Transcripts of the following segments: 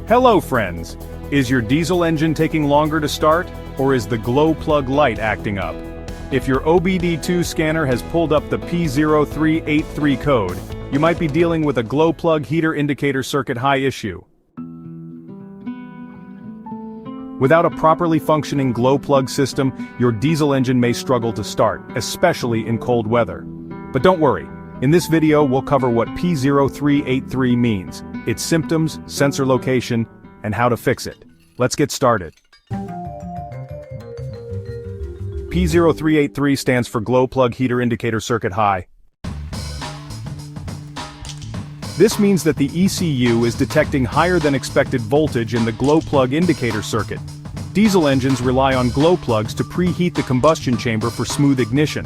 Hello friends! Is your diesel engine taking longer to start, or is the glow plug light acting up? If your OBD-II scanner has pulled up the P0383 code, you might be dealing with a glow plug heater indicator circuit high issue. Without a properly functioning glow plug system, your diesel engine may struggle to start, especially in cold weather. But don't worry, in this video we'll cover what P0383 means, its symptoms, sensor location, and how to fix it. Let's get started. P0383 stands for glow plug heater indicator circuit high. This means that the ECU is detecting higher than expected voltage in the glow plug indicator circuit. Diesel engines rely on glow plugs to preheat the combustion chamber for smooth ignition.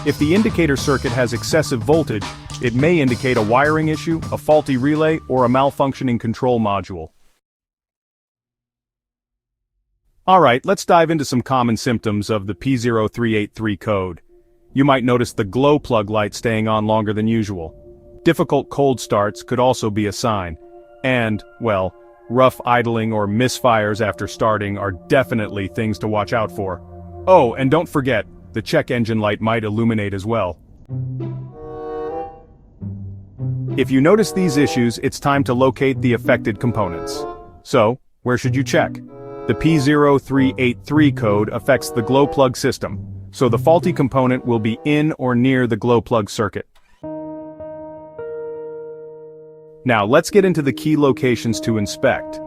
If the indicator circuit has excessive voltage, it may indicate a wiring issue, a faulty relay, or a malfunctioning control module. Alright, let's dive into some common symptoms of the P0383 code. You might notice the glow plug light staying on longer than usual. Difficult cold starts could also be a sign. And, well, rough idling or misfires after starting are definitely things to watch out for. Oh, and don't forget, the check engine light might illuminate as well. If you notice these issues, it's time to locate the affected components. So, where should you check? The P0383 code affects the glow plug system, so the faulty component will be in or near the glow plug circuit. Now let's get into the key locations to inspect.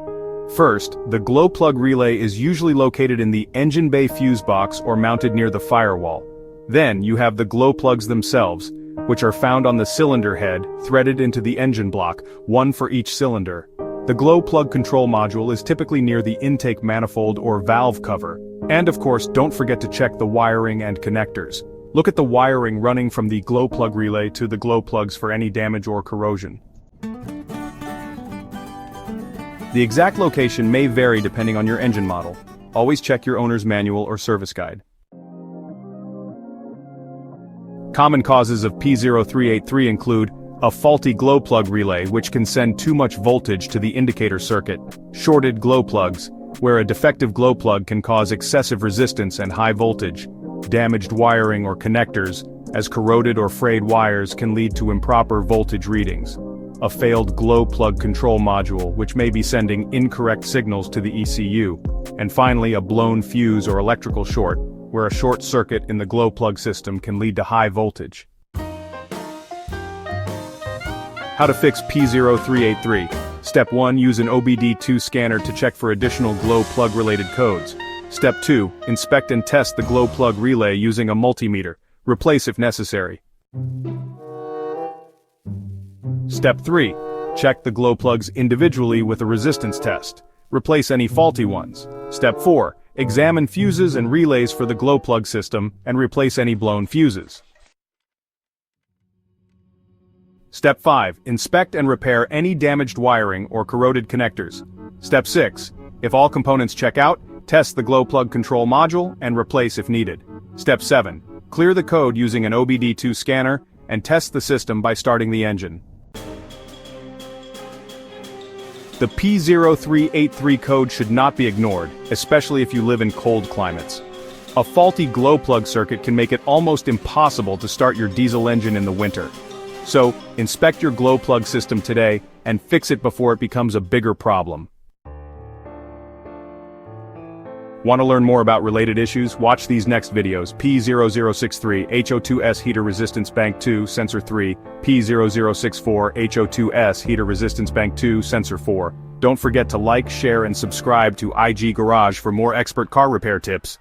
First, the glow plug relay is usually located in the engine bay fuse box or mounted near the firewall. Then you have the glow plugs themselves, which are found on the cylinder head, threaded into the engine block, one for each cylinder. The glow plug control module is typically near the intake manifold or valve cover. And of course, don't forget to check the wiring and connectors. Look at the wiring running from the glow plug relay to the glow plugs for any damage or corrosion. The exact location may vary depending on your engine model. Always check your owner's manual or service guide. Common causes of P0383 include a faulty glow plug relay which can send too much voltage to the indicator circuit, shorted glow plugs, where a defective glow plug can cause excessive resistance and high voltage, damaged wiring or connectors, as corroded or frayed wires can lead to improper voltage readings. A failed glow plug control module which may be sending incorrect signals to the ECU, and finally a blown fuse or electrical short, where a short circuit in the glow plug system can lead to high voltage. How to fix P0383. Step 1. Use an OBD-II scanner to check for additional glow plug related codes. Step 2. Inspect and test the glow plug relay using a multimeter. Replace if necessary. Step 3. Check the glow plugs individually with a resistance test. Replace any faulty ones. Step 4. Examine fuses and relays for the glow plug system and replace any blown fuses. Step 5. Inspect and repair any damaged wiring or corroded connectors. Step 6. If all components check out, test the glow plug control module and replace if needed. Step 7. Clear the code using an OBD-II scanner and test the system by starting the engine. The P0383 code should not be ignored, especially if you live in cold climates. A faulty glow plug circuit can make it almost impossible to start your diesel engine in the winter. So, inspect your glow plug system today and fix it before it becomes a bigger problem. Want to learn more about related issues? Watch these next videos. P0063 HO2S Heater Resistance Bank 2 Sensor 3, P0064 HO2S Heater Resistance Bank 2 Sensor 4. Don't forget to like, share and subscribe to IG Garage for more expert car repair tips.